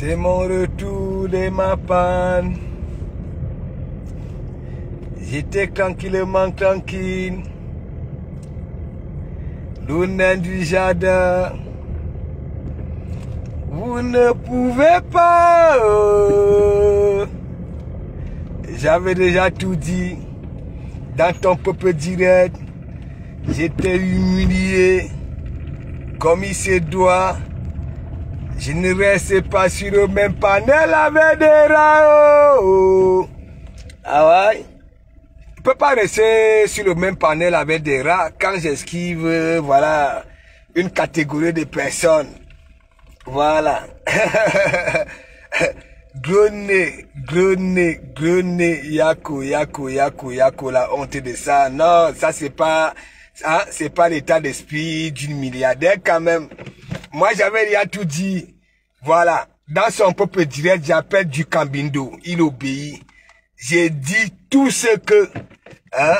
C'est mon retour de ma panne. J'étais tranquillement tranquille. L'honneur du jardin. Vous ne pouvez pas. J'avais déjà tout dit. Dans ton peuple direct. J'étais humilié. Comme il se doit. Je ne restais pas sur le même panel avec des rats. Ah ouais? Je ne peux pas rester sur le même panel avec des rats quand j'esquive, voilà, une catégorie de personnes. Voilà. Gros nez, yako, la honte de ça. Non, ça c'est pas l'état d'esprit d'une milliardaire quand même. Moi, j'avais déjà tout dit. Voilà. Dans son peuple direct, j'appelle du Cambindo. Il obéit. J'ai dit tout ce que... Hein?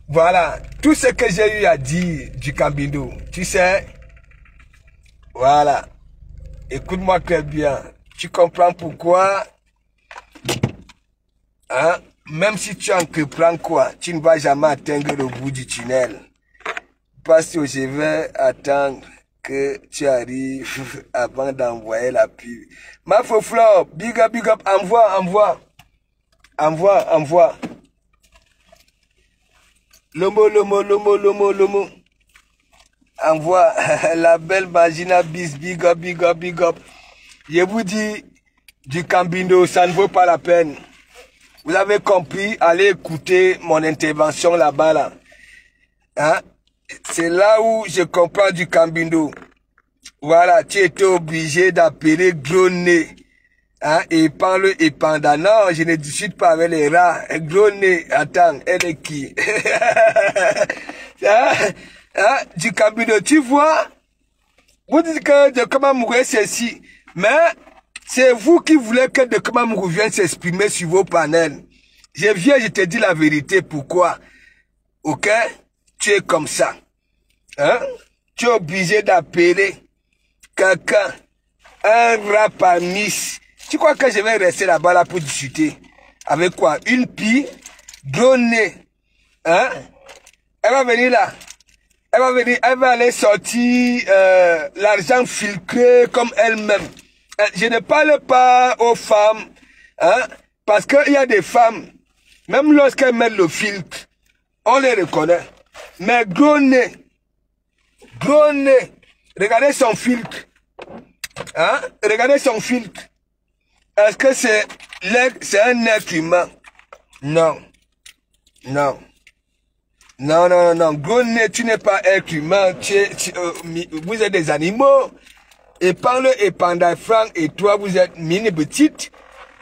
Voilà. Tout ce que j'ai eu à dire du Cambindo. Tu sais? Voilà. Écoute-moi très bien. Tu comprends pourquoi? Hein? Même si tu entreprends quoi, tu ne vas jamais atteindre le bout du tunnel. Parce que je vais attendre que tu arrives avant d'envoyer la pub. Ma Flore, big up, envoie. Lomo. Envoie la belle Magina bis, big up. Je vous dis, du Cambindo, ça ne vaut pas la peine. Vous avez compris, allez écouter mon intervention là-bas, là. Hein? C'est là où je comprends du Cambindo. Voilà, tu étais obligé d'appeler gros nez. Hein, et parle et pendant. Non, je ne discute pas avec les rats. Gros nez, attends, elle est qui? Du Cambindo, tu vois? Vous dites que de comment mourir c'est ici. Mais c'est vous qui voulez que de comment mourir vienne s'exprimer sur vos panels. Je viens, je te dis la vérité. Pourquoi? Ok? Tu es comme ça. Hein? Tu es obligé d'appeler quelqu'un, un rapamis. Tu crois que je vais rester là-bas là pour discuter? Avec quoi? Une pie, gros nez. Hein? Elle va venir là. Elle va aller sortir l'argent filtré comme elle-même. Je ne parle pas aux femmes. Hein? Parce qu'il y a des femmes, même lorsqu'elles mettent le filtre, on les reconnaît. Mais gros nez, regardez son filtre. Hein? Regardez son filtre. Est-ce que c'est un être humain? Non. Gros nez, tu n'es pas être humain. Vous êtes des animaux. Et parle et pendant franc, et toi, vous êtes mini petite.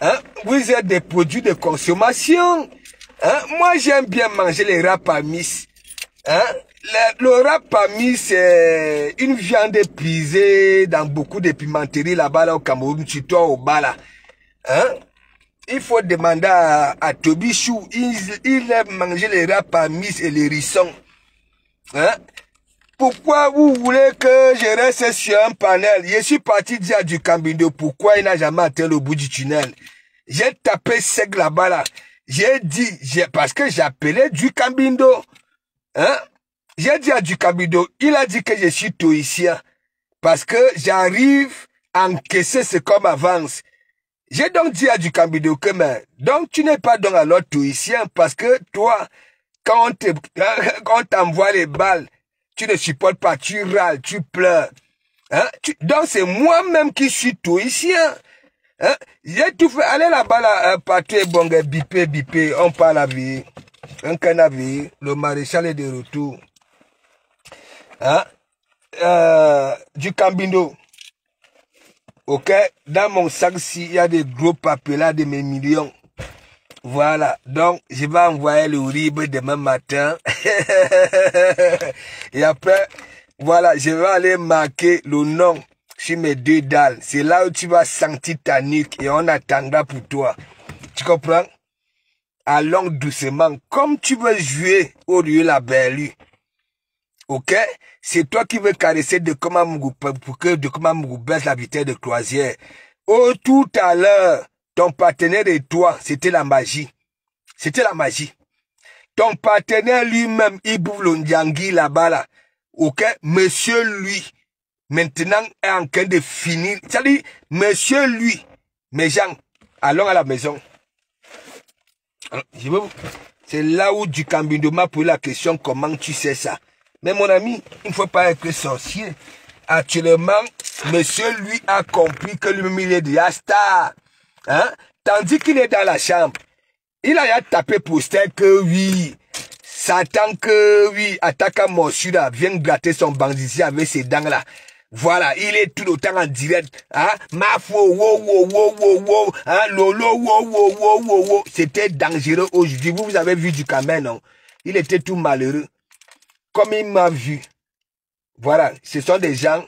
Hein? Vous êtes des produits de consommation. Hein? Moi, j'aime bien manger les rapamis. Hein? Le rapamis, c'est une viande prisée dans beaucoup de pimenteries là-bas, là, au Cameroun, surtout au Bala. Hein? Il faut demander à Tobichou, il aime manger les rapamis et les rissons. Hein? Pourquoi vous voulez que je reste sur un panel? Je suis parti dire à du Cambindo pourquoi il n'a jamais atteint le bout du tunnel. J'ai tapé sec là-bas là. J'ai dit, parce que j'appelais du Cambindo. Hein? J'ai dit à du Cambindo, il a dit que je suis toïcien. Parce que j'arrive à encaisser ce qu'on m'avance. J'ai donc dit à du Cambindo que, mais, donc tu n'es pas donc alors toïcien parce que toi, quand on t'envoie les balles, tu ne supportes pas, tu râles, tu pleures. Hein? Donc c'est moi-même qui suis toïcien. Hein? J'ai tout fait. Allez là-bas, là, partout est bon, bipé, on parle à vie. Un canavé, le maréchal est de retour. Hein? Du Cambindo. Ok? Dans mon sac-ci, il y a des gros papiers là de mes millions. Voilà, donc je vais envoyer le RIB demain matin. Et après, voilà, je vais aller marquer le nom sur mes 2 dalles. C'est là où tu vas sentir ta nuque et on attendra pour toi. Tu comprends? Allons doucement, comme tu veux jouer au lieu de la berlue. Ok? C'est toi qui veux caresser de comment pour que de comment baisse la vitesse de croisière. Oh, tout à l'heure, ton partenaire et toi, c'était la magie. C'était la magie. Ton partenaire lui-même, Ibou Londiangui là-bas, là. Ok? Monsieur, lui, maintenant, est en train de finir. C'est-à-dire, monsieur, lui, mes gens, allons à la maison. C'est là où du Cambindo m'a posé la question, comment tu sais ça? Mais mon ami, il ne faut pas être sorcier. Actuellement, monsieur, lui, a compris que lui-même, il est déjà star. Hein? Tandis qu'il est dans la chambre. Il a tapé poster que oui, Satan que oui, attaque à Morsura, vient gratter son bandit avec ses dents là. Voilà, il est tout le temps en direct. Hein? Mafo, wow, hein? Lolo, wow. C'était dangereux aujourd'hui. Vous avez vu du Cameroun, non? Il était tout malheureux. Comme il m'a vu. Voilà, ce sont des gens,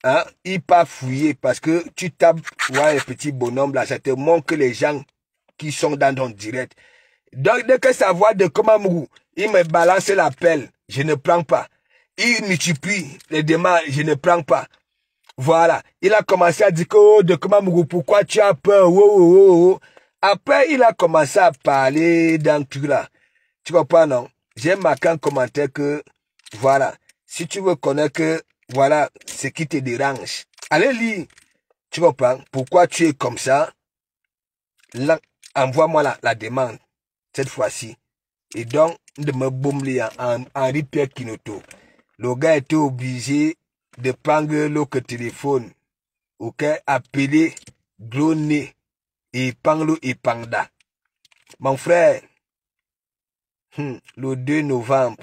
hein, ils pas fouiller parce que tu tapes, ouais, les petits bonhommes là, ça te montre que les gens qui sont dans ton direct. Donc, dès que ça voit de Komamougou, il me balance l'appel, je ne prends pas. Il multiplie les demandes, je ne prends pas. Voilà. Il a commencé à dire que, oh, de Komamougou, pourquoi tu as peur? Oh. Après, il a commencé à parler d'un truc là. Tu comprends, non? J'ai marqué un commentaire que, voilà, si tu veux connaître que, voilà, ce qui te dérange, allez lire. Tu comprends? Pourquoi tu es comme ça? Là, envoie-moi la demande, cette fois-ci. Et donc, de me bomber en Henri-Pierre Kinoto. Le gars était obligé de prendre l'autre téléphone. Ok? Appeler Gloné et Panglo et Panda. Mon frère, le 2 novembre,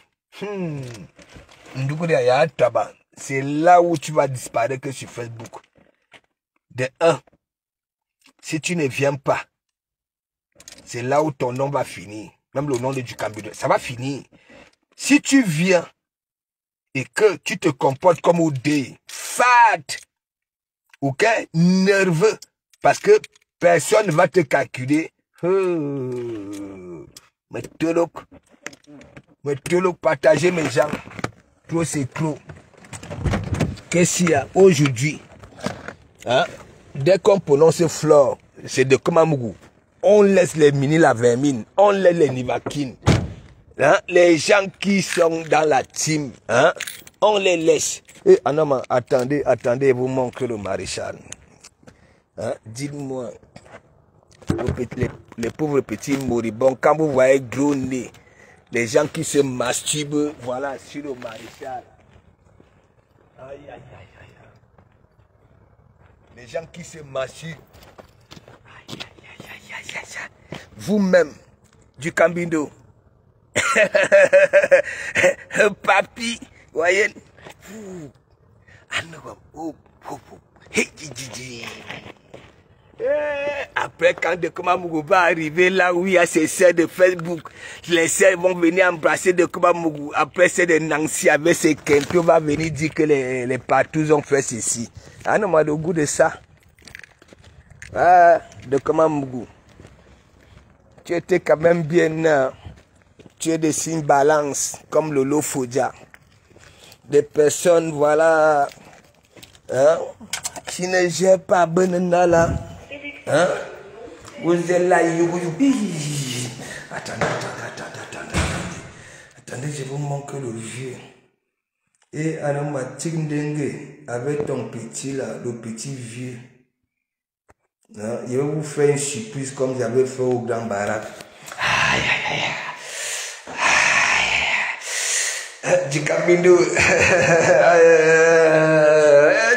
c'est là où tu vas disparaître sur Facebook. De 1, si tu ne viens pas, c'est là où ton nom va finir. Même le nom de Ducambido, ça va finir. Si tu viens et que tu te comportes comme Oudé, fat, ok, nerveux, parce que personne ne va te calculer. Mais partagez mes gens. Tout c'est clos. Qu'est-ce qu'il y a aujourd'hui? Hein? Dès qu'on prononce Flore, c'est de Komamougou. On laisse les mini la vermine, on laisse les nivaquines. Hein? Les gens qui sont dans la team, hein? On les laisse. Et non, attendez, vous manquez le maréchal. Hein? Dites-moi, les pauvres petits moribonds, quand vous voyez gros nez, les gens qui se masturbent, voilà, sur le maréchal. Aïe. Les gens qui se masturbent. Aïe. Vous-même, du Cambindo. Papi, voyez. Après, quand de Komamougou va arriver là où il y a ces sœurs de Facebook, les sœurs vont venir embrasser de Komamougou. Après, c'est de Nancy avec ses Kempio va venir dire que les partous ont fait ceci. Ah non, moi, le goût de ça. Ah, de Komamougou. Tu étais quand même bien. Tu es des signes balance, comme Lolo Fodja. Des personnes, voilà, hein, qui ne gèrent pas Benena là. Hein? Vous êtes là, Attendez, je vous montre le vieux. Et Anamatik Dengue, avec ton petit là, le petit vieux. Hein? Je vais vous faire une surprise comme j'avais fait au Grand Barak. Du Cambindo.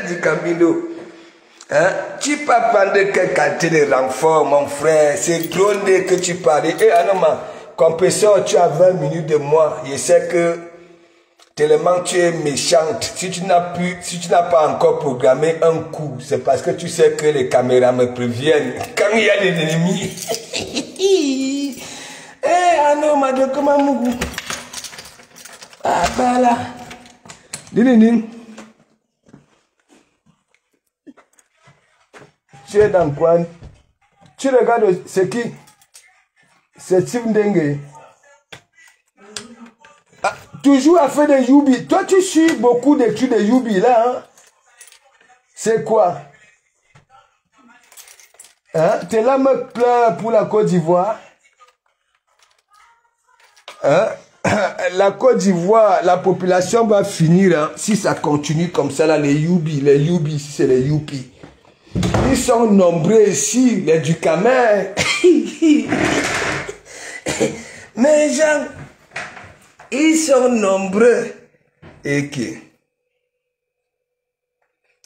Du Cambindo. Hein? Tu peux prendre quelle quantité de renfort, mon frère. C'est gros nez que tu parlais. Et compresseur, tu as 20 minutes de moi. Je sais que tellement tu es méchante. Si tu n'as pas encore programmé un coup, c'est parce que tu sais que les caméras me préviennent quand il y a des ennemis. De Komamougou. Ah, bah là. Dini. Tu es dans quoi? Tu regardes, c'est qui? C'est Steve Dengue. Ah, toujours à faire des Yubi. Toi, tu suis beaucoup de trucs de Yubi là. Hein? C'est quoi? Hein? Tes larmes pleurent pour la Côte d'Ivoire. Hein? La Côte d'Ivoire, la population va finir, hein, si ça continue comme ça, là, les Youbi, c'est les Youpi. Ils sont nombreux ici, les Ducamer. Mais gens, ils sont nombreux. Et que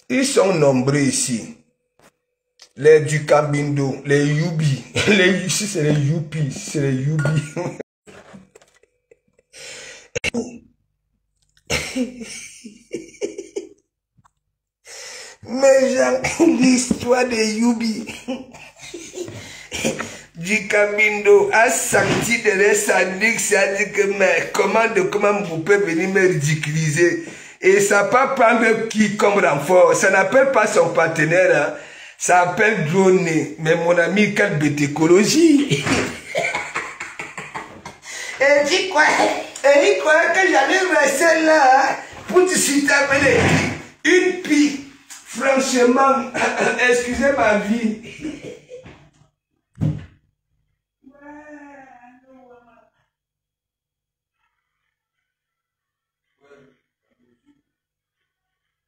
ils sont nombreux ici. Les Ducabindo, les Youbi. Ici, c'est les Youpi, c'est les Youbi. Mais genre, l'histoire de Youbi, du Cabindo a senti de sa nuque, ça dit que mais comment vous pouvez venir me ridiculiser? Et ça pas prendre qui comme renfort, ça n'appelle pas son partenaire, hein. Ça appelle drone. Mais mon ami, quelle bête écologie. Et dis quoi? Et il croyait que j'allais rester là, hein, pour discuter avec les filles. Une pie. Franchement, excusez ma vie.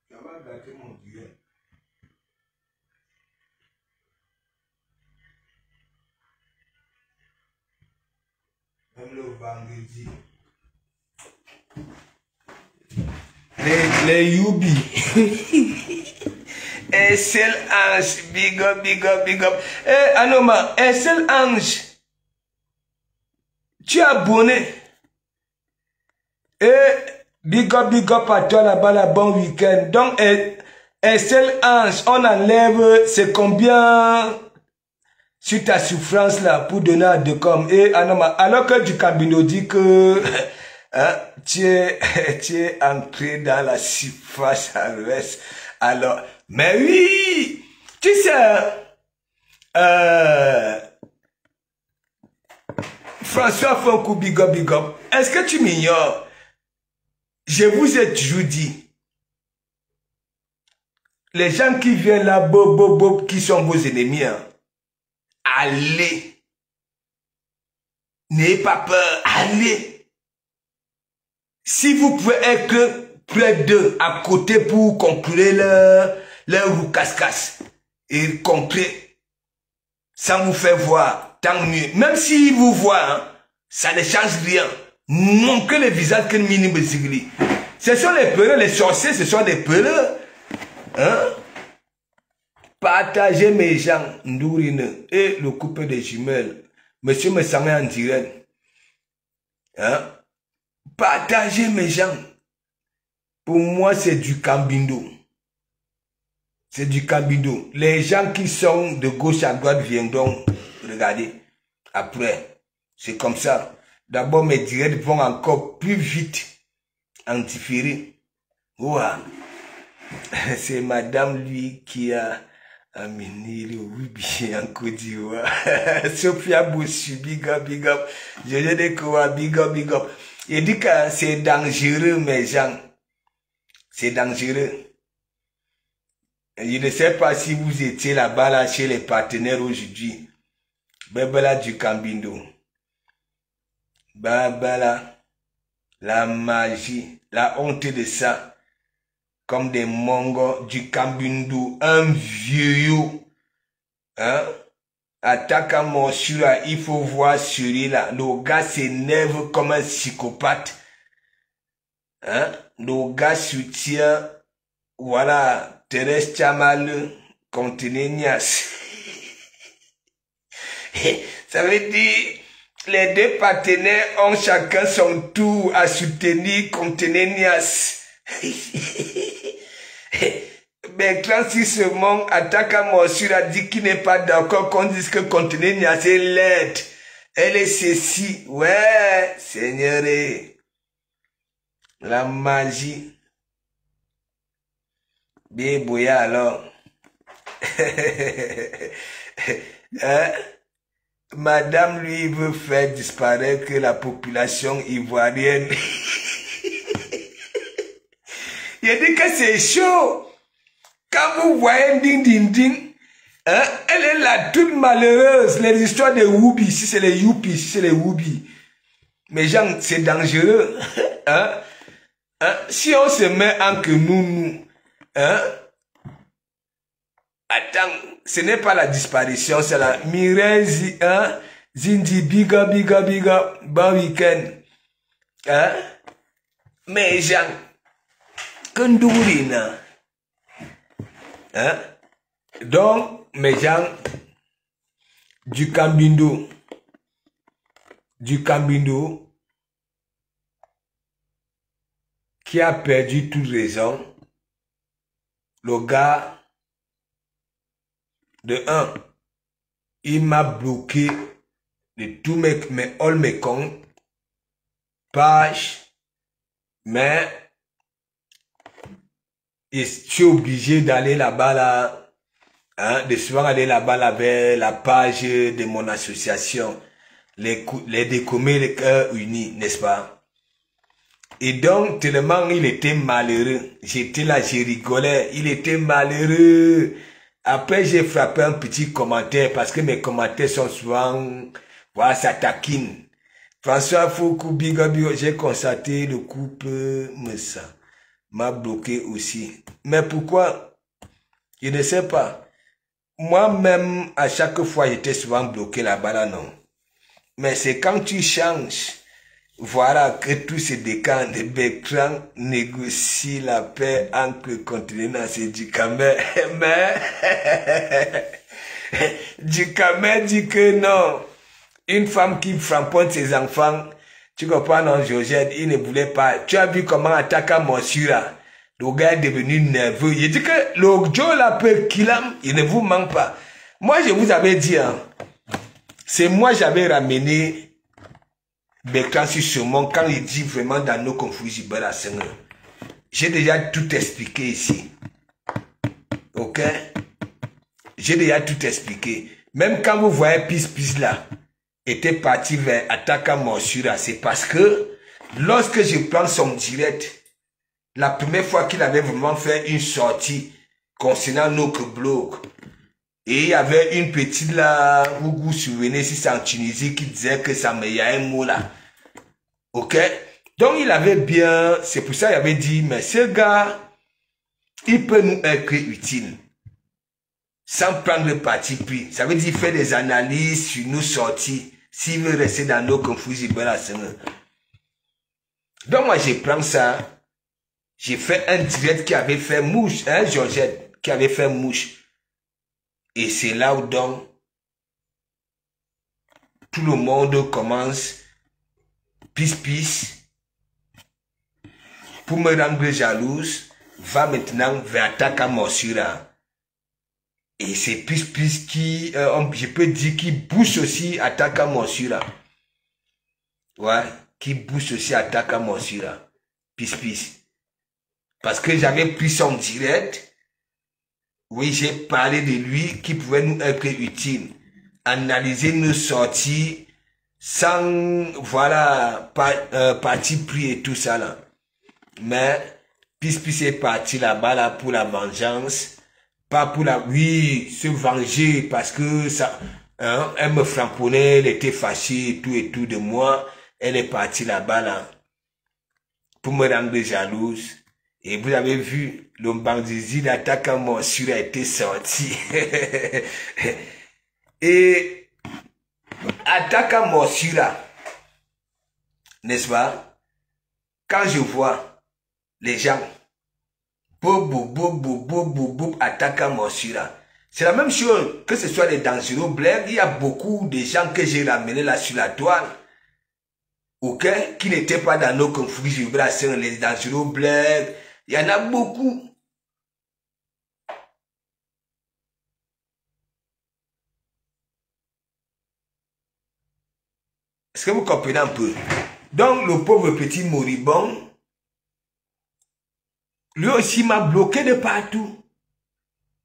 Ça va gâter mon Dieu. Même le vendredi. Les Youbi. Un seul ange, big up. Eh, Anoma, un seul ange. Tu es abonné. Eh, big up à toi là-bas, la bon week-end. Donc, un seul ange, on enlève, c'est combien sur ta souffrance là pour donner à deux comme. Eh, Anoma, alors que du Cabino dit que hein, tu es entré dans la surface à l'ouest. Alors, mais oui, tu sais, François Fonkou, big up. Est-ce que tu m'ignores? Je vous ai toujours dit, les gens qui viennent là, qui sont vos ennemis, hein, allez. N'ayez pas peur, allez. Si vous pouvez être près d'eux, à côté pour conclure leur roue casse-casse et contrer sans vous faire voir, tant mieux. Même s'ils vous voient, hein, ça ne change rien. Non que le visage que minime zigli. Ce sont les peureux, les sorciers, ce sont des peureux. Hein? Partagez mes gens, Ndourine et le couple de jumelles. Monsieur me semble en direct. Hein? Partagez mes gens. Pour moi, c'est du Cambindo. C'est du Cambindo. Les gens qui sont de gauche à droite viendront regarder. Après, c'est comme ça. D'abord, mes directs vont encore plus vite en différé. Ouah. C'est madame, lui, qui a amené le Ruby en Côte d'Ivoire. Sophia Bossu, big up. Je l'ai découvert, big up. Il dit que c'est dangereux, mes gens. C'est dangereux. Je ne sais pas si vous étiez là-bas, là, chez les partenaires aujourd'hui. Bébala du Cambindo. Bébala. La magie. La honte de ça. Comme des mongos du Cambindo. Un vieux. Hein? Attaque à mon là, il faut voir celui-là. Le gars s'énerve comme un psychopathe. Hein? Le gars soutient, voilà, Thérèse Chamal, contenez Nias. Ça veut dire, les deux partenaires ont chacun son tour à soutenir contenez Nias. Bertrand Sissemon attaque à Morsure a dit qu'il n'est pas d'accord qu'on dise que contenez Nias est laide. Elle est ceci. Ouais, Seigneur. La magie. Bien bouillant alors. Hein? Madame lui veut faire disparaître la population ivoirienne. Il dit que c'est chaud. Quand vous voyez ding, Hein? Elle est là, toute malheureuse. Les histoires de Whoopi, si c'est les Youpi, si c'est les Whoopi. Mais gens, c'est dangereux. Hein? Hein? Si on se met entre nous, hein? Attends, ce n'est pas la disparition, c'est la Mireille, hein? Zindi, biga, biga, biga, bon week-end. Hein? Mais gens, Kundourina. Hein? Donc, mes gens, du Cambindo, qui a perdu toute raison, le gars, de un, il m'a bloqué de tous all mes comptes, pages, mais je suis obligé d'aller là-bas, là, hein, de souvent aller là-bas avec la page de mon association, les Décommés les Cœurs Unis, n'est-ce pas? Et donc, tellement il était malheureux, j'étais là, j'ai rigolé, il était malheureux. Après, j'ai frappé un petit commentaire parce que mes commentaires sont souvent, voilà, ça taquine. François Foucault, j'ai constaté le couple m'a bloqué aussi. Mais pourquoi? Je ne sais pas. Moi-même, à chaque fois, j'étais souvent bloqué là-bas, là, non. Mais c'est quand tu changes, voilà, que tout se décante, Bertrand négocie la paix entre le continent et Djikamé. Mais, Djikamé dit que non. Une femme qui framponne ses enfants, tu comprends, non, Georgette, il ne voulait pas. Tu as vu comment Ataka Monsura, le gars est devenu nerveux. Il dit que le Joe l'appelle Kilam, il ne vous manque pas. Moi, je vous avais dit, hein, c'est moi j'avais ramené Bertrand sur ce monde quand il dit vraiment dans nos conflits, j'ai déjà tout expliqué ici. Ok? J'ai déjà tout expliqué. Même quand vous voyez Pis là, était parti vers Ataka Monsura, c'est parce que lorsque je prends son direct, la première fois qu'il avait vraiment fait une sortie concernant notre blog, et il y avait une petite là, où vous vous souvenez, si c'est en Tunisie, qui disait que ça me y a un mot là. Ok? Donc il avait bien, c'est pour ça qu'il avait dit, mais ce gars, il peut nous être utile. Sans prendre le parti pris. Ça veut dire faire des analyses sur nos sorties. S'il veut rester dans nos conflits, donc moi je prends ça. J'ai fait un direct qui avait fait mouche. Hein, Georgette, qui avait fait mouche. Et c'est là où donc tout le monde commence pis pour me rendre jalouse, va maintenant vers Ataka Monsura. Et c'est pis qui, je peux dire, qui booste aussi Ataka Monsura. Ouais, qui booste aussi Ataka Monsura. Pis. Parce que j'avais pris son direct. Oui, j'ai parlé de lui qui pouvait nous être utile. Analyser nos sorties sans, voilà, parti pris et tout ça là. Mais, Pis est parti là-bas là pour la vengeance. Pas pour la, oui, se venger parce que ça, hein, elle me frapponnait, elle était fâchée et tout de moi. Elle est partie là-bas là pour me rendre jalouse. Et vous avez vu, le bandizi d'Ataka Monsura a été sorti. Et Ataka Monsura, n'est-ce pas? Quand je vois les gens, Ataka Monsura, c'est la même chose que ce soit les dangereux blagues. Il y a beaucoup de gens que j'ai ramenés là sur la toile. Ok, qui n'étaient pas dans nos conflits, les dangereux blagues. Il y en a beaucoup. Est-ce que vous comprenez un peu? Donc, le pauvre petit moribond, lui aussi m'a bloqué de partout.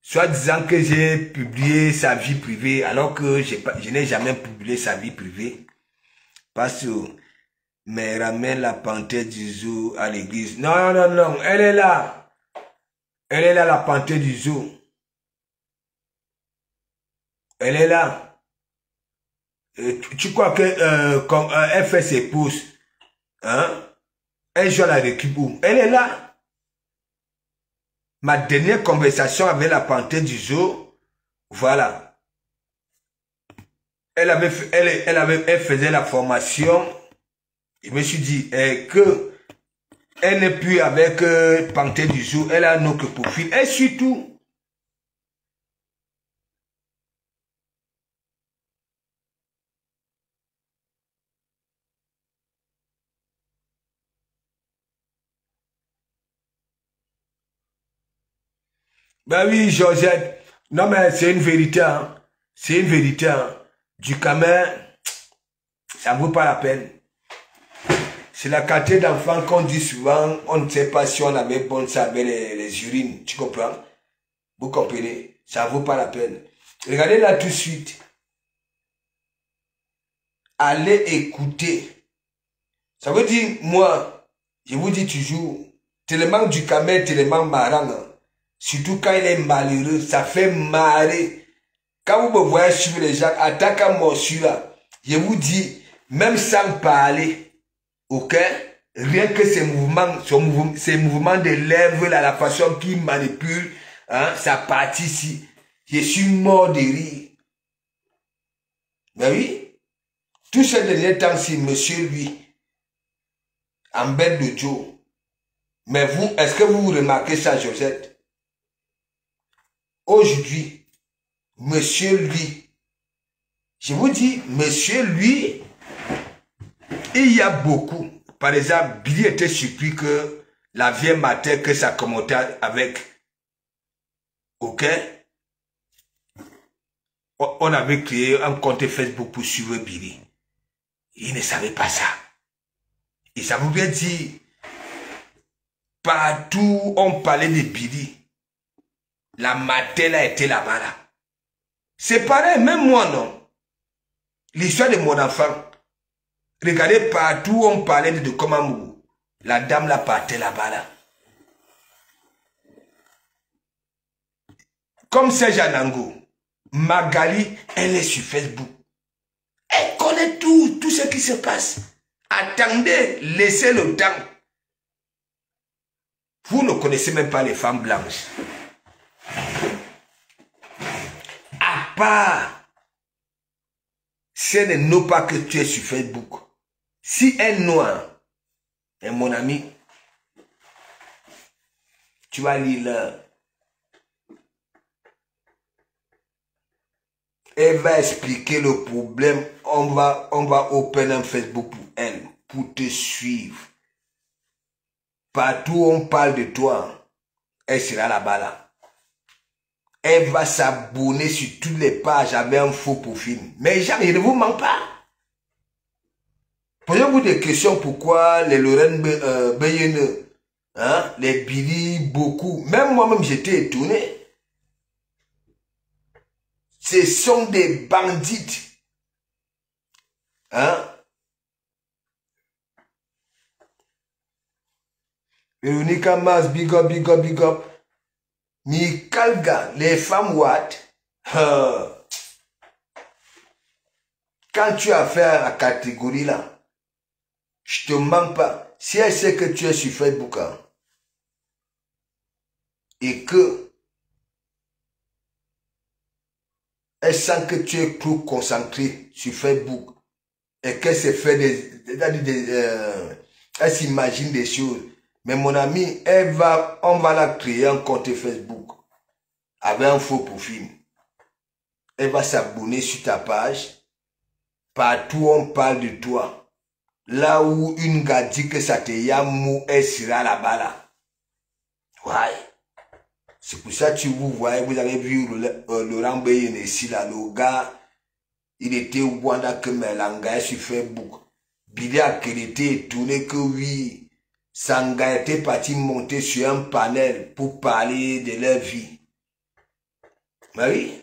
Soit disant que j'ai publié sa vie privée, alors que je n'ai jamais publié sa vie privée. Parce que, mais ramène la panthère du zoo à l'église. Non, non, non, elle est là. Elle est là, la panthère du zoo. Elle est là. Tu crois que quand elle fait ses pouces, hein, elle joue à la récup où? Elle est là. Ma dernière conversation avec la panthère du zoo, voilà. Elle faisait la formation. Je me suis dit que elle n'est plus avec panthère du zoo, elle a un autre profil. Et surtout, ben oui, Georgette. Non, mais c'est une vérité. Hein. C'est une vérité. Hein. Du Cameroun, ça ne vaut pas la peine. C'est la qualité d'enfant qu'on dit souvent. On ne sait pas si on avait bonne ça avec les urines. Tu comprends? Vous comprenez? Ça ne vaut pas la peine. Regardez là tout de suite. Allez écouter. Ça veut dire, moi, je vous dis toujours, tellement du Cameroun, tellement marrant. Hein. Surtout quand il est malheureux, ça fait marrer. Quand vous me voyez suivre les gens, attaque à morsure là, je vous dis, même sans parler, ok, rien que ces mouvements de lèvres, là, la façon qu'il manipule, hein, ça partie ici, je suis mort de rire. Mais oui, tout ce dernier temps, c'est monsieur lui, en bête de Joe. Mais vous, est-ce que vous remarquez ça, Josette? Aujourd'hui, monsieur lui, je vous dis, monsieur lui, il y a beaucoup. Par exemple, Billy était surpris que la vieille matin que ça commentait avec. Ok? On avait créé un compte Facebook pour suivre Billy. Il ne savait pas ça. Et ça voulait dire, partout on parlait de Billy. La matin a été là-bas là. C'est pareil, même moi non. L'histoire de mon enfant. Regardez partout on parlait de comment la dame la partait là-bas là. Comme Serge Anango, Magali, elle est sur Facebook. Elle connaît tout ce qui se passe. Attendez, laissez le temps. Vous ne connaissez même pas les femmes blanches. À part, si elle ne pas que tu es sur Facebook, si elle est noire, et mon ami, tu vas lire là. Elle va expliquer le problème. On va open un Facebook pour elle, pour te suivre. Partout où on parle de toi, elle sera là-bas là. Elle va s'abonner sur toutes les pages avec un faux profil. Mais jamais, il ne vous ment pas. Posez-vous des questions pourquoi les Lorraine Beyene, hein, les Billy, beaucoup. Même moi-même, j'étais étonné. Ce sont des bandits. Hein? Véronica Mars, big up, big up, big up. Mikalga, les femmes what? Quand tu as affaire à la catégorie là, je te mens pas. Si elle sait que tu es sur Facebook, hein, et que elle sent que tu es trop concentré sur Facebook, et qu'elle se fait elle s'imagine des choses. Mais mon ami, on va la créer un compte Facebook avec un faux profil. Elle va s'abonner sur ta page. Partout on parle de toi. Là où une gars dit que ça te yamou, elle sera là-bas là. Ouais. C'est pour ça que vous voyez, vous avez vu Laurent Beyene ici là, le gars, il était au Rwanda que Melanga sur Facebook. Billy a qu'il était étonné que oui. Sanga était parti monter sur un panel pour parler de leur vie. Mais oui.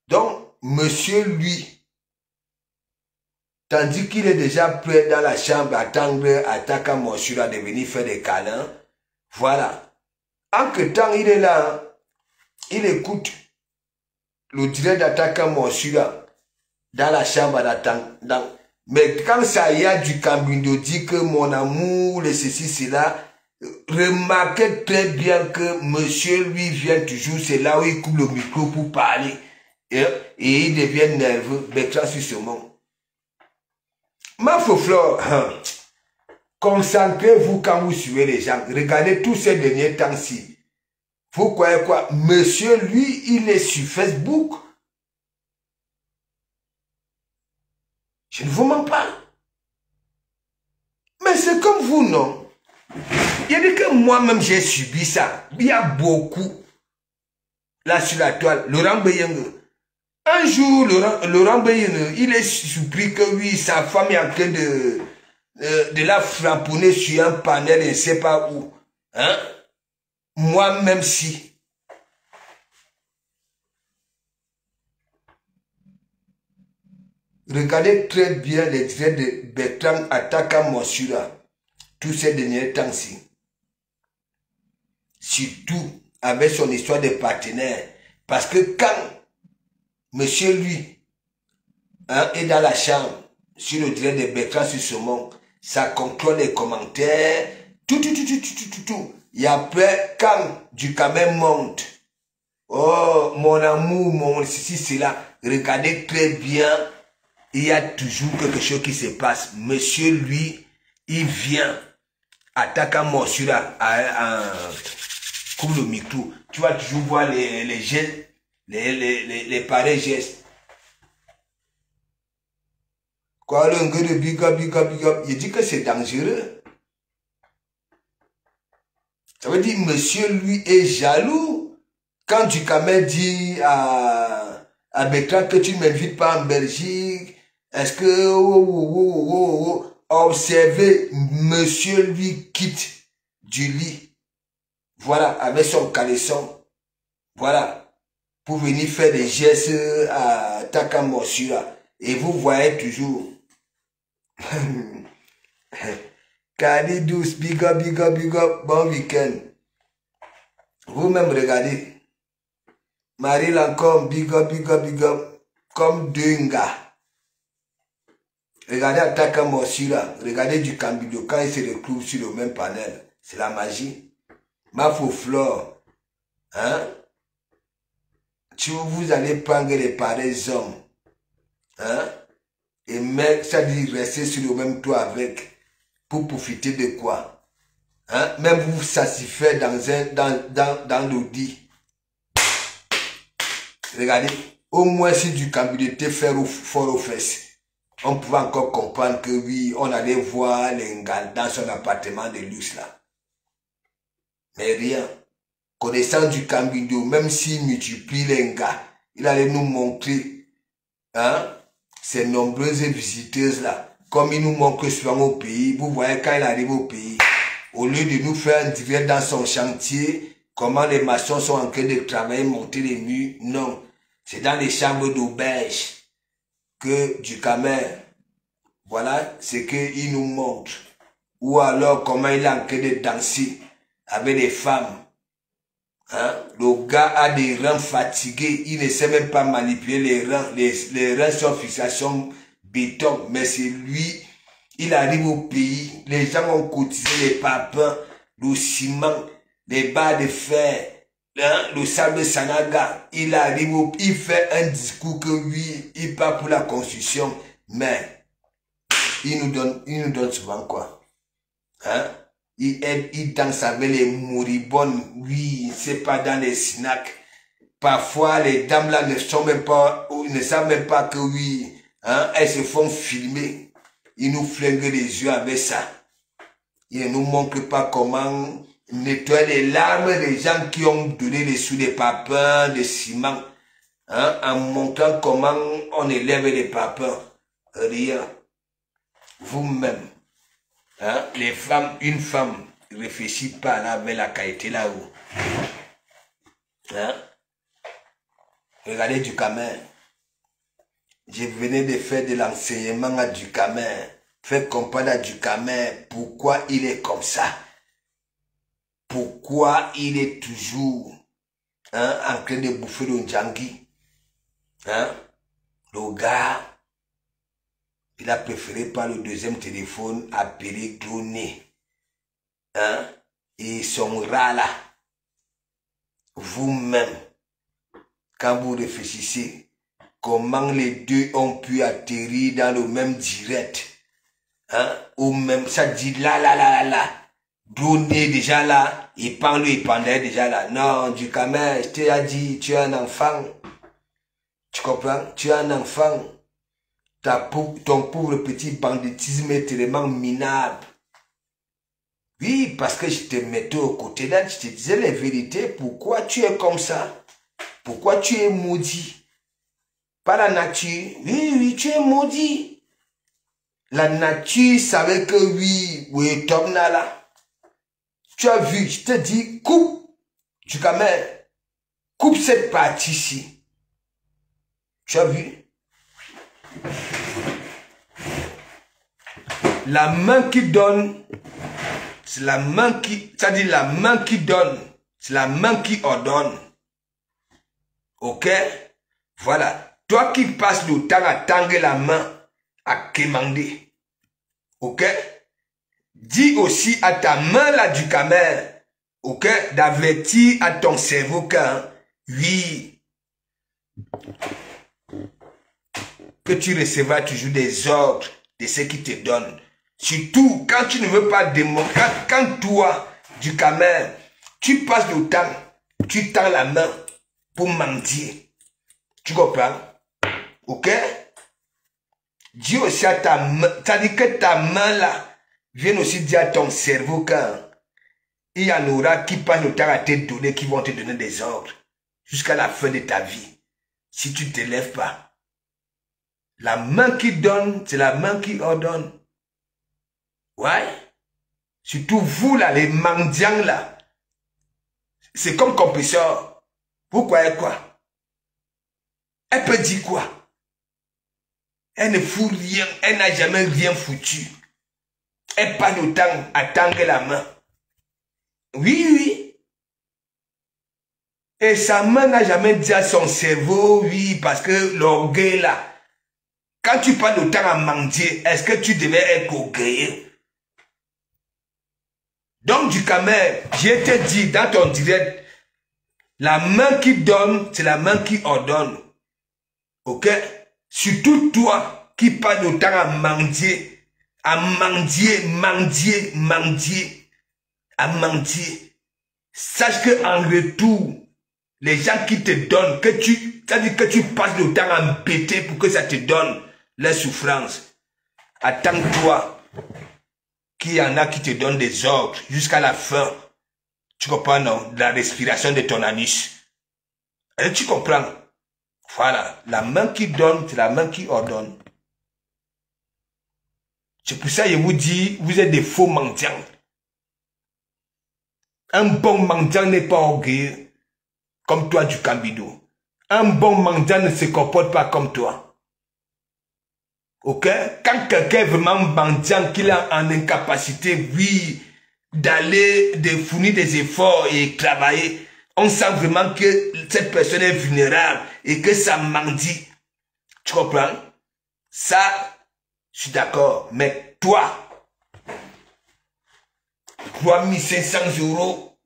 Donc, monsieur, lui, tandis qu'il est déjà prêt dans la chambre à attendre Ataka Moshura de venir faire des câlins, voilà. En que temps il est là, il écoute le direct d'attaque à Morsura dans la chambre d'attente. Mais quand ça y a du Cambindo dit que mon amour, et ceci, cela, remarquez très bien que monsieur lui vient toujours, c'est là où il coupe le micro pour parler. Et il devient nerveux, Bertrand sur ce monde. Ma Foflore, concentrez-vous quand vous suivez les gens. Regardez tous ces derniers temps-ci. Vous croyez quoi? Monsieur, lui, il est sur Facebook. Je ne vous mens pas. Mais c'est comme vous, non? Il dit que moi-même, j'ai subi ça. Il y a beaucoup. Là, sur la toile, Laurent Beyenge. Un jour, Laurent Beyenge, il est surpris que oui, sa femme est en train de la framponner sur un panel, je ne sais pas où. Hein? Moi-même, si. Regardez très bien les traits de Bertrand attaquant Morsura tous ces derniers temps-ci. Surtout avec son histoire de partenaire. Parce que quand monsieur lui est dans la chambre, sur le direct de Bertrand sur ce monde, ça contrôle les commentaires, tout. Et après, quand Ducamel monte, oh, mon amour, mon ceci, cela, regardez très bien, il y a toujours quelque chose qui se passe. Monsieur, lui, il vient, attaque à Morsura, coupe le micro. Tu vas toujours voir les gestes, les pareils gestes. Quoi, le gars de big up. Il dit que c'est dangereux. Ça veut dire, monsieur, lui, est jaloux. Quand Ducamel dit à Bertrand que tu ne m'invites pas en Belgique, est-ce que, observez, monsieur, lui, quitte du lit. Voilà, avec son caleçon. Voilà, pour venir faire des gestes à Taka Morsura. Et vous voyez toujours. Kadi douce, big up, bon week-end. Vous-même regardez. Marie Lancôme, big up, comme deux gars. Regardez Ataka Morsura, regardez du Cambido quand il se retrouve sur le même panel. C'est la magie. Ma Foflore, hein? Vous allez prendre les pareils hommes, hein? Et mettre, ça dit rester sur le même toit avec, pour profiter de quoi? Hein? Même vous satisfaire dans l'audit. Regardez, au moins si du Cambido était fort aux fesses, on pouvait encore comprendre que oui, on allait voir l'Engal dans son appartement de luxe là. Mais rien. Connaissant du Cambido, même s'il multiplie l'Engal, il allait nous montrer, hein, ces nombreuses visiteuses là. Comme il nous montre souvent au pays, vous voyez quand il arrive au pays, au lieu de nous faire un direct dans son chantier, comment les maçons sont en train de travailler, monter les murs, non. C'est dans les chambres d'auberge que Ducamel, voilà ce qu'il nous montre. Ou alors comment il est en train de danser avec les femmes. Hein? Le gars a des reins fatigués, il ne sait même pas manipuler les reins. Les reins sont fixation béton, mais c'est lui, il arrive au pays, les gens ont cotisé les papins, le ciment, les barres de fer, hein, le sable Sanaga. Il arrive, il fait un discours que oui, il part pour la construction, mais il nous donne souvent quoi? Hein? Il danse avec les moribondes, oui, c'est pas dans les snacks. Parfois, les dames là ne savent même pas que oui, hein, elles se font filmer. Il nous flingue les yeux avec ça. Il ne nous montre pas comment nettoyer les larmes des gens qui ont donné les sous des papins, des ciments, hein, en montrant comment on élève les papins. Rien. Vous-même. Hein? Les femmes, une femme ne réfléchit pas là avec la qualité là-haut. Hein? Regardez Ducamel. Je venais de faire de l'enseignement à Ducamel. Faire comprendre à Ducamel pourquoi il est comme ça. Pourquoi il est toujours hein, en train de bouffer le Ndjangi. Hein? Le gars, il a préféré par le deuxième téléphone appeler Gloné. Hein? Et son rat là, vous-même, quand vous réfléchissez, comment les deux ont pu atterrir dans le même direct, hein? Ou même ça dit là. Gloné déjà là, il parle, il pendait déjà là. Non, du camel, je t'ai dit, tu es un enfant. Tu comprends? Tu es un enfant. Ton pauvre petit banditisme est tellement minable. Oui, parce que je te mettais au côté là, je te disais les vérités. Pourquoi tu es comme ça? Pourquoi tu es maudit? Pas la nature. Oui, tu es maudit. La nature savait que oui, Tom là. Tu as vu, je te dis, coupe du camel. Coupe cette partie-ci. Tu as vu? La main qui donne, c'est la main qui, c'est-à-dire la main qui donne, c'est la main qui ordonne. Ok? Voilà. Toi qui passes le temps à tendre la main, à quémander. Ok? Dis aussi à ta main là du camel, ok, d'avertir à ton cerveau que, oui, que tu recevras toujours des ordres de ce qui te donne. Surtout quand tu ne veux pas démontrer, quand toi, du camel, tu passes le temps, tu tends la main pour mentir. Tu comprends? Ok? Dis aussi à ta main, c'est-à-dire que ta main là, viens aussi dire à ton cerveau qu'il y en aura qui passent le temps à te donner, qui vont te donner des ordres jusqu'à la fin de ta vie. Si tu ne te lèves pas. La main qui donne, c'est la main qui ordonne. Ouais. Surtout vous là, les mendiants là. C'est comme compresseur. Vous croyez quoi? Elle peut dire quoi? Elle ne fout rien, elle n'a jamais rien foutu. Elle passe le temps à tendre la main. Oui. Et sa main n'a jamais dit à son cerveau, oui, parce que l'orgueil là. Quand tu passes le temps à mendier, est-ce que tu devais être orgueilleux? Donc du camel, je te dis dans ton direct, la main qui donne, c'est la main qui ordonne. Ok? Surtout toi qui passes le temps à mendier. À mendier. Sache que en retour, les gens qui te donnent, c'est-à-dire que tu passes le temps à me péter pour que ça te donne les souffrances. Attends-toi qu'il y en a qui te donnent des ordres jusqu'à la fin. Tu comprends, non? De la respiration de ton anus. Et tu comprends? Voilà. La main qui donne, c'est la main qui ordonne. C'est pour ça que je vous dis, vous êtes des faux mendiants. Un bon mendiant n'est pas orgueilleux, comme toi du Cambido. Un bon mendiant ne se comporte pas comme toi. Ok? Quand quelqu'un est vraiment mendiant, qu'il est en incapacité, oui, d'aller, de fournir des efforts et travailler, on sent vraiment que cette personne est vulnérable et que ça mendie. Tu comprends? Ça, je suis d'accord, mais toi, 3500 €,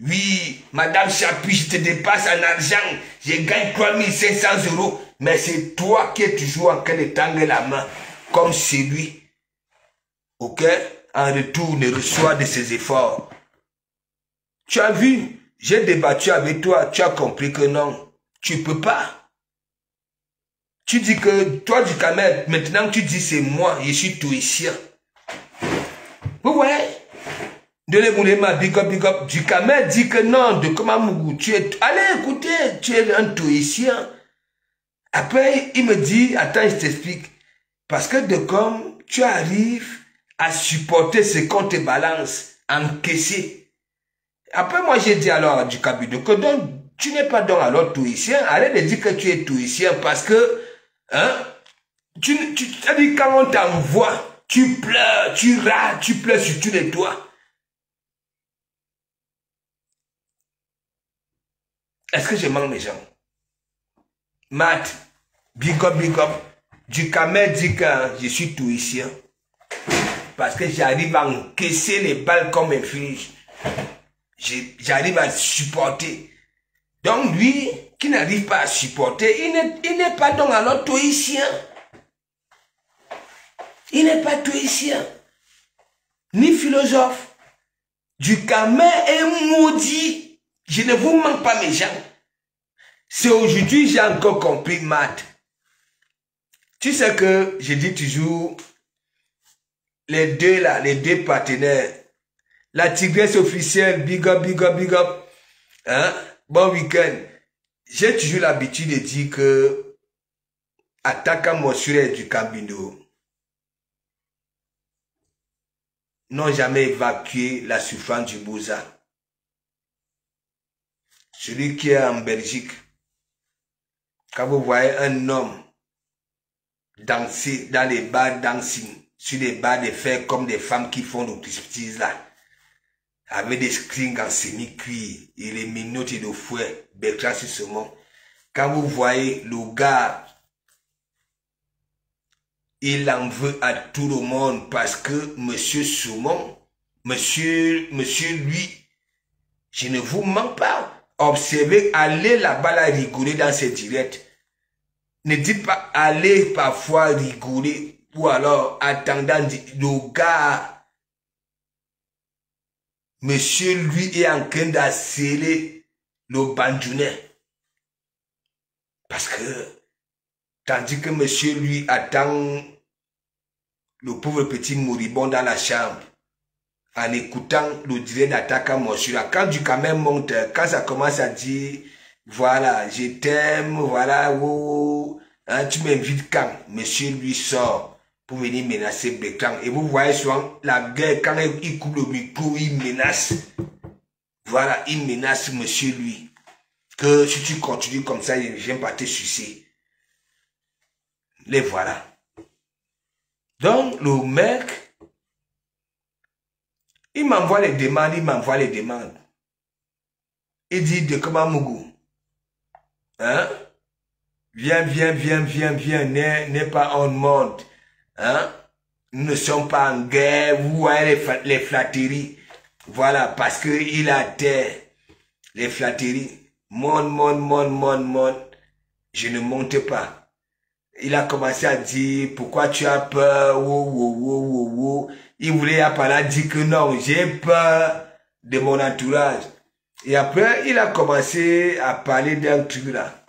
oui, Madame Chapuis, je te dépasse en argent, je gagne 3500 €, mais c'est toi qui es toujours en train de tendre la main, comme celui, ok, en retour ne reçoit de ses efforts. Tu as vu, j'ai débattu avec toi, tu as compris que non, tu peux pas. Tu dis que toi du camel, maintenant tu dis c'est moi, je suis touissien. Vous voyez? De l'Emoulema, big up. Du camel dit que non, de Komamougou, tu es... Allez, écoutez, tu es un touissien. Après, il me dit, attends, je t'explique. Parce que de comme tu arrives à supporter ce qu'on te balance, encaisser. Après, moi, j'ai dit alors du Kabido que donc, tu n'es pas donc alors touissien. Arrête de dire que tu es touissien parce que, hein, c'est-à-dire quand on t'envoie, tu pleures, tu râles, tu pleures sur tous les toits. Est-ce que je manque mes gens? Matt, big up, big up. Du Camer dit que je suis tourisien. Parce que j'arrive à encaisser les balles comme un flige. J'arrive à supporter. Donc lui, qui n'arrive pas à supporter, il n'est pas donc alors tourisien. Il n'est pas tourisien. Ni philosophe. Du Camer est maudit. Je ne vous manque pas mes gens. C'est aujourd'hui j'ai encore compris, Matt. Tu sais que je dis toujours, les deux là, les deux partenaires, la tigresse officielle, big up, big up, big up, hein, bon week-end. J'ai toujours l'habitude de dire que Ataka Mosure du Cambindo n'ont jamais évacué la souffrance du Bouza. Celui qui est en Belgique, quand vous voyez un homme danser dans les bars dancing, sur les bars de fer comme des femmes qui font le striptease là, avec des strings en semi-cuir et les minottes et de fouet, Bertrand sur ce monde. Quand vous voyez le gars, il en veut à tout le monde parce que monsieur Saumon, monsieur lui, je ne vous mens pas. Observez, allez là-bas là rigoler dans ces directs. Ne dites pas allez parfois rigoler ou alors attendant le gars, monsieur lui est en train d'accélérer le bandounet. Parce que, tandis que monsieur lui attend le pauvre petit moribond dans la chambre, en écoutant le direct d'attaque à Monsura. Quand du Camer monte, quand ça commence à dire, voilà, je t'aime, voilà, oh, hein, tu m'invites quand? Monsieur lui sort pour venir menacer Bertrand. Et vous voyez souvent la guerre, quand il coupe le micro, il menace. Voilà, il menace monsieur lui. Que si tu continues comme ça, il ne vient pas te sucer. Les voilà. Donc, le mec, il m'envoie les demandes, il dit de comment Mougou. Hein? Viens, n'est pas en monde. Hein? Nous ne sommes pas en guerre, vous voyez les flatteries. Voilà, parce que il a terre. Les flatteries. Monde. Je ne monte pas. Il a commencé à dire, pourquoi tu as peur? Il voulait à part là dire que non, j'ai peur de mon entourage. Et après, il a commencé à parler d'un truc là.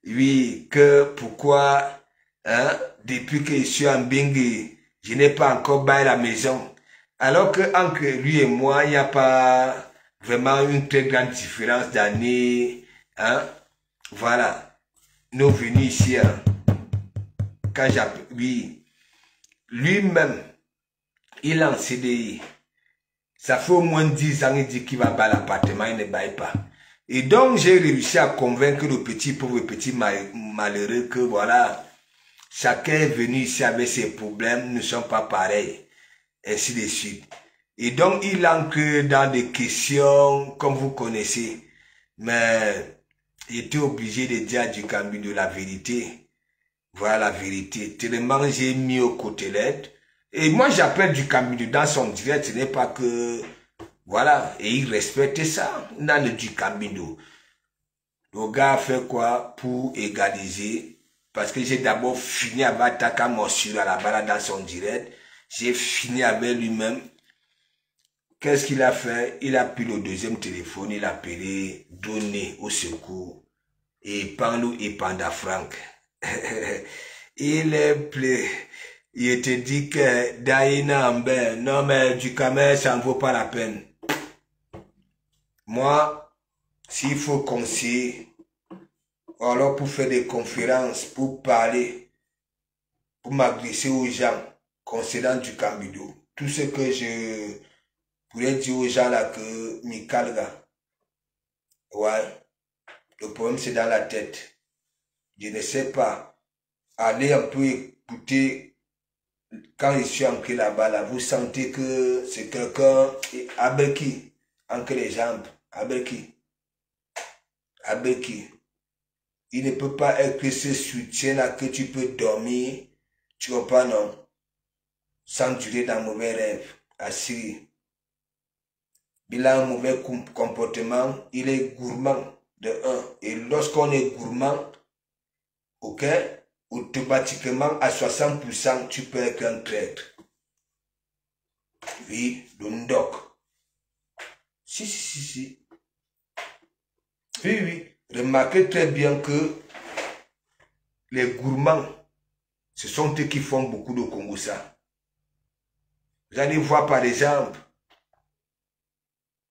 Oui, que pourquoi, hein, depuis que je suis en Bengue, je n'ai pas encore baillé la maison. Alors que entre lui et moi, il n'y a pas vraiment une très grande différence d'année. Hein? Voilà. Nous venus ici, hein, quand j'appelle, oui, lui-même, il est en CDI. Ça fait au moins 10 ans, il dit qu'il va bailler l'appartement, il ne baille pas. Et donc, j'ai réussi à convaincre le petit, pauvre petit malheureux que voilà, chacun est venu ici avec ses problèmes, nous ne sommes pas pareils, ainsi de suite. Et donc, il entre dans des questions, comme vous connaissez, mais il était obligé de dire du Cambindo de la vérité. Voilà la vérité. Tellement j'ai mis au côté l'aide. Et moi, j'appelle du Cambindo dans son direct, ce n'est pas que... Voilà, et il respecte ça dans le du Cambindo. Le gars a fait quoi pour égaliser? Parce que j'ai d'abord fini avec Ataka Monsura à la balade dans son direct. J'ai fini avec lui-même. Qu'est-ce qu'il a fait? Il a pris le deuxième téléphone, il a appelé Donné au secours. Et Panlou et Panda Frank. Il est plein. Il te dit que Daïna Amber, non mais du Camer, ça ne vaut pas la peine. Moi, s'il faut conseiller, alors pour faire des conférences, pour parler, pour m'adresser aux gens concernant du Cambindo, tout ce que je pourrais dire aux gens là que Mikalga, ouais, le problème c'est dans la tête. Je ne sais pas, allez un peu écouter, quand je suis ancré là-bas, là, vous sentez que c'est quelqu'un avec qui, entre les jambes, avec qui, avec qui? Il ne peut pas être que ce soutien-là que tu peux dormir, tu comprends, non? Sans durer dans mauvais rêve. Assis. Il a un mauvais comportement, il est gourmand de 1. Et lorsqu'on est gourmand, ok, automatiquement à 60%, tu peux être un traître. Oui, le ndoc. Si. Oui. Remarquez très bien que les gourmands, ce sont eux qui font beaucoup de Kongosa. Vous allez voir par exemple,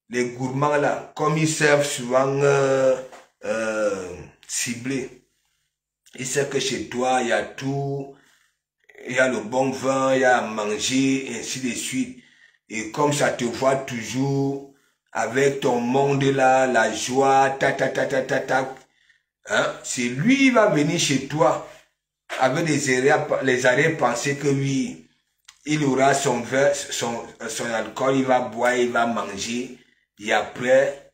les gourmands là, comme ils servent souvent ciblés, ils savent que chez toi, il y a tout, il y a le bon vin, il y a à manger, et ainsi de suite. Et comme ça te voit toujours avec ton monde là, la joie, hein, c'est lui qui va venir chez toi avec les arrière-pensées que oui, il aura son verre, son alcool, il va boire, il va manger, et après,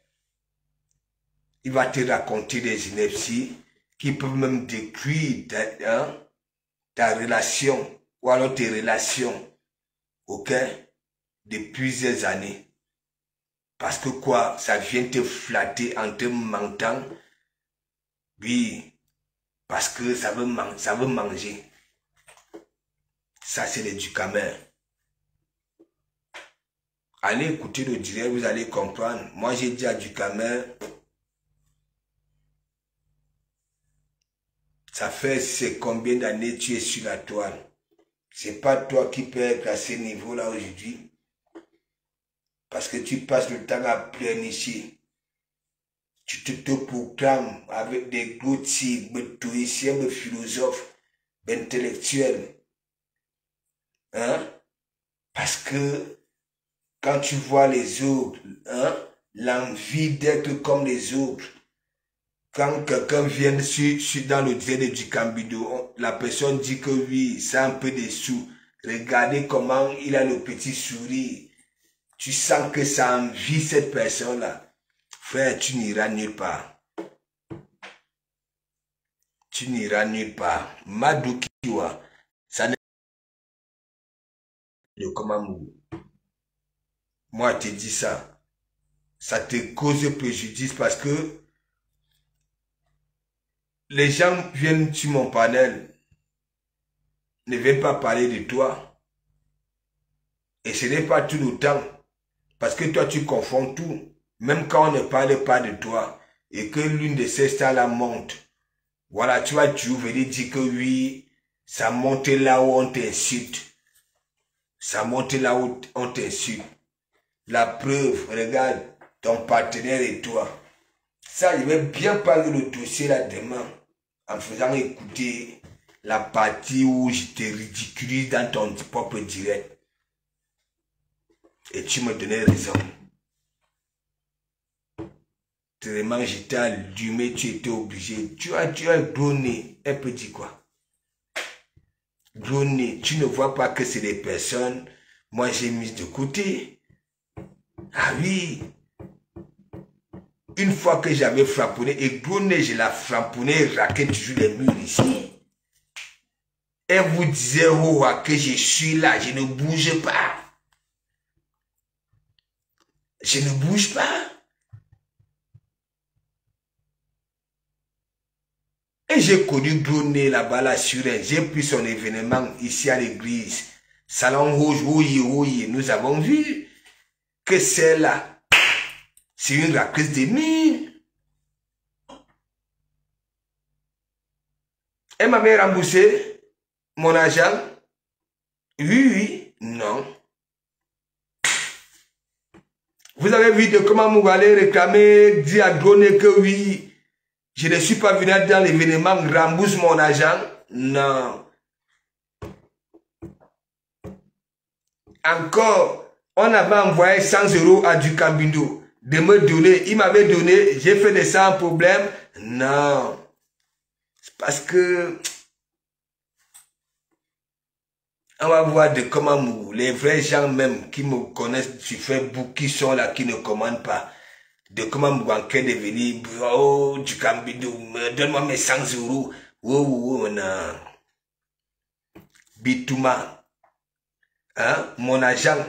il va te raconter des inepties qui peuvent même détruire ta relation, ou alors tes relations, ok, de plusieurs années. Parce que quoi, ça vient te flatter en te mentant. Oui, parce que ça veut manger. Ça, c'est les Ducamel. Allez écouter le direct, vous allez comprendre. Moi, j'ai dit à Ducamel, ça fait c'est combien d'années tu es sur la toile. C'est pas toi qui peux être à ce niveau-là aujourd'hui. Parce que tu passes le temps à pleurnicher. Tu te proclames avec des gros tirs, des théoriciens, des philosophes, des intellectuels. Hein? Parce que quand tu vois les autres, hein, l'envie d'être comme les autres, quand quelqu'un vient dans le direct du Cambido, la personne dit que oui, c'est un peu des sous. Regardez comment il a le petit sourire. Tu sens que ça envie cette personne-là. Frère, tu n'iras nulle part. Tu n'iras nulle part. Madoukiwa, ça n'est pas de comment. Moi, je te dis ça. Ça te cause préjudice parce que les gens viennent sur mon panel, ne viennent pas parler de toi. Et ce n'est pas tout le temps. Parce que toi, tu confonds tout. Même quand on ne parle pas de toi et que l'une de ces stars-là monte, voilà, tu vas toujours venir dire que oui, ça monte là où on t'insulte. Ça monte là où on t'insulte. La preuve, regarde, ton partenaire et toi. Ça, je vais bien parler le dossier là demain en faisant écouter la partie où je te ridiculise dans ton propre direct. Et tu me donnais raison. Tellement j'étais allumé, tu étais obligé. Tu as donné. Elle peut dire quoi? Donné. Tu ne vois pas que c'est des personnes. Moi, j'ai mis de côté. Ah oui. Une fois que j'avais frapponné, et donné, je la frapponnais, raqué toujours les murs ici. Elle vous disait, oh, que je suis là, je ne bouge pas. Je ne bouge pas. Et j'ai connu Gloné là-bas, là, sur elle. J'ai pris son événement ici à l'église. Salon rouge, oui. Nous avons vu que celle-là, c'est une raqueuse de mine. Elle m'avait remboursé mon argent. Oui, non. Vous avez vu de comment vous allez réclamer, dire à Gloné que oui, je ne suis pas venu dans l'événement, rembourse mon argent. Non. Encore, on avait envoyé 100 € à du Cambindo de me donner. Il m'avait donné, j'ai fait des 100 problèmes. Non. C'est parce que on va voir de comment les vrais gens même qui me connaissent sur Facebook, qui sont là, qui ne commandent pas. de comment Mouanké de venir, oh, du Cambido, donne-moi mes 100 euros. Oh, non. Bitouma, hein, mon agent,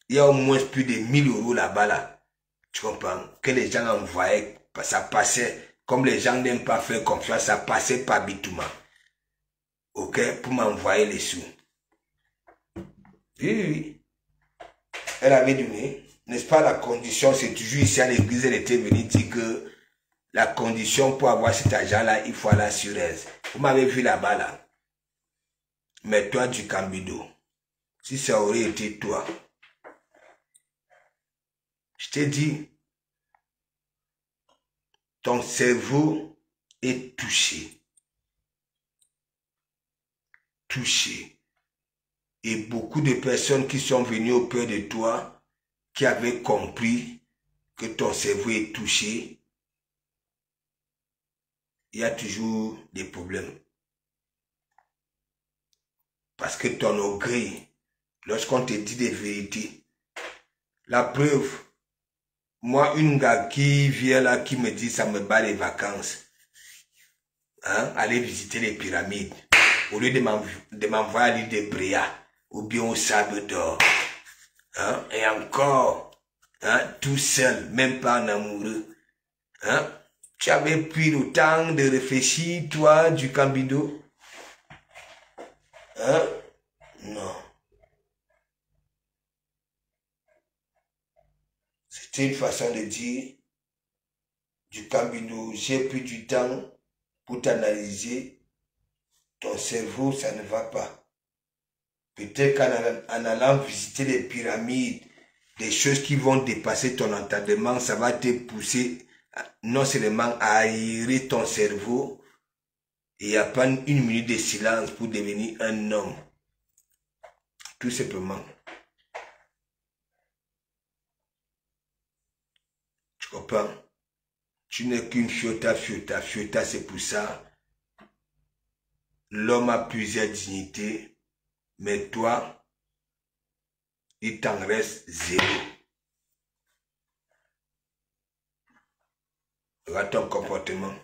il y a au moins plus de 1000 euros là-bas, là. Tu comprends? Que les gens envoyaient, ça passait, comme les gens n'aiment pas faire confiance, ça passait par Bitouma. Ok, pour m'envoyer les sous. Oui. Elle avait donné, n'est-ce pas, la condition, c'est toujours ici à l'église, elle était venue dire que la condition pour avoir cet argent-là, il faut l'assurance. Vous m'avez vu là-bas, là. Mais toi, du Cambido, si ça aurait été toi, je t'ai dit, ton cerveau est touché. Touché. Et beaucoup de personnes qui sont venues auprès de toi, qui avaient compris que ton cerveau est touché, il y a toujours des problèmes. Parce que ton orgueil, lorsqu'on te dit des vérités, la preuve, moi, une gars qui vient là, qui me dit, ça me bat les vacances, hein, aller visiter les pyramides, au lieu de m'envoyer à l'île de Bréa, ou bien au Sable d'Or, hein, et encore, hein, tout seul, même pas en amoureux, hein, tu avais pris le temps de réfléchir, toi, du Cambido, hein, non. C'était une façon de dire, du Cambido, j'ai pris du temps pour t'analyser, ton cerveau, ça ne va pas. Peut-être qu'en allant visiter les pyramides, des choses qui vont dépasser ton entendement, ça va te pousser non seulement à aérer ton cerveau et à prendre une minute de silence pour devenir un homme. Tout simplement. Tu comprends? Tu n'es qu'une fiota. Fiota, c'est pour ça. L'homme a plusieurs dignités, mais toi, il t'en reste 0. Regarde ton comportement.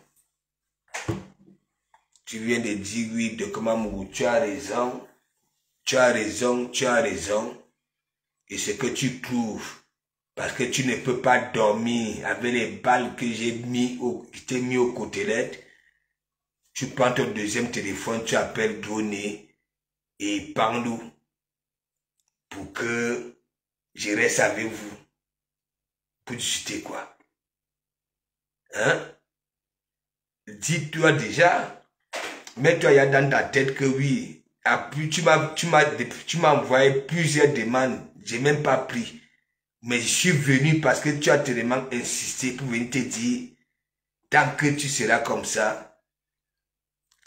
Tu viens de dire oui, de comment tu as raison. Tu as raison. Et ce que tu trouves, parce que tu ne peux pas dormir avec les balles que j'ai mis au côtelette. Tu prends ton deuxième téléphone, tu appelles Droné et parle-nous pour que je reste avec vous. Pour discuter quoi? Hein? Dis-toi déjà, mets-toi dans ta tête que oui, tu m'as envoyé plusieurs demandes, j'ai même pas pris. Mais je suis venu parce que tu as tellement insisté pour venir te dire, tant que tu seras comme ça,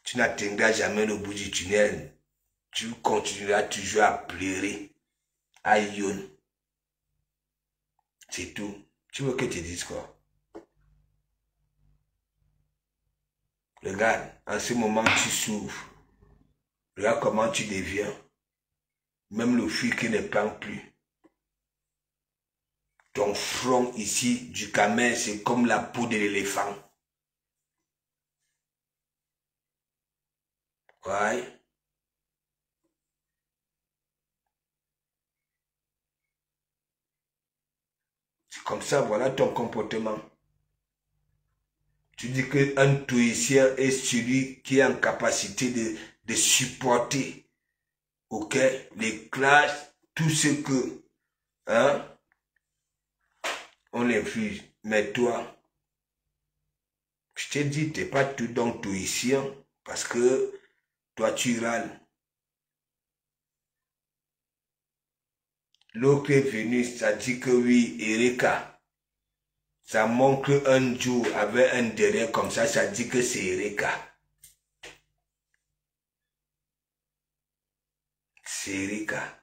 tu n'atteindras jamais le bout du tunnel. Tu continueras toujours à pleurer, à yon. C'est tout. Tu veux que je te dise quoi? Regarde, en ce moment tu souffres. Regarde comment tu deviens. Même le fil qui ne prend plus. Ton front ici, du camel, c'est comme la peau de l'éléphant. Ouais. C'est comme ça, voilà ton comportement. Tu dis qu'un stoïcien est celui qui est en capacité de supporter, ok, les classes, tout ce que, hein, on inflige. Mais toi, je t'ai dit, tu n'es pas tout donc stoïcien, parce que toi, tu râles. L'autre est venu, ça dit que oui, Erika. Ça montre un jour avec un derrière comme ça dit que c'est Erika. C'est Erika.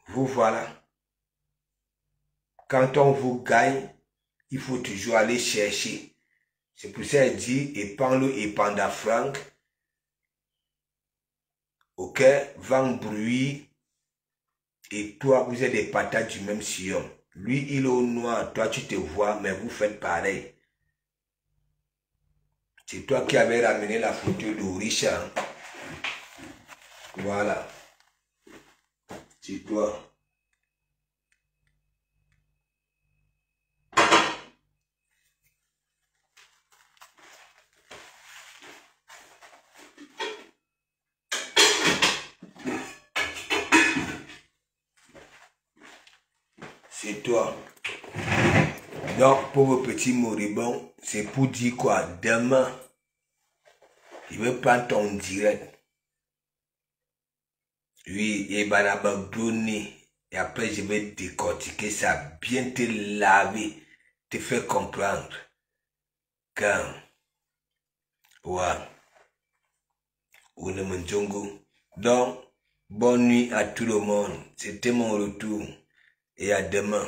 Vous voilà. Quand on vous gagne, il faut toujours aller chercher. C'est pour ça qu'elle dit, épargne-le et panda franc. Ok, vent bruit. Et toi, vous êtes des patates du même sillon. Lui, il est au noir. Toi, tu te vois, mais vous faites pareil. C'est toi qui avais ramené la photo de Richard. Voilà. C'est toi. C'est toi. Donc, pour vos petits moribonds, c'est pour dire quoi? Demain, il veut prendre ton direct. Oui, et Banabagdoni. Et après, je vais décortiquer ça, bien te laver, te faire comprendre. Quand, ouais, donc, bonne nuit à tout le monde. C'était mon retour. Et à demain.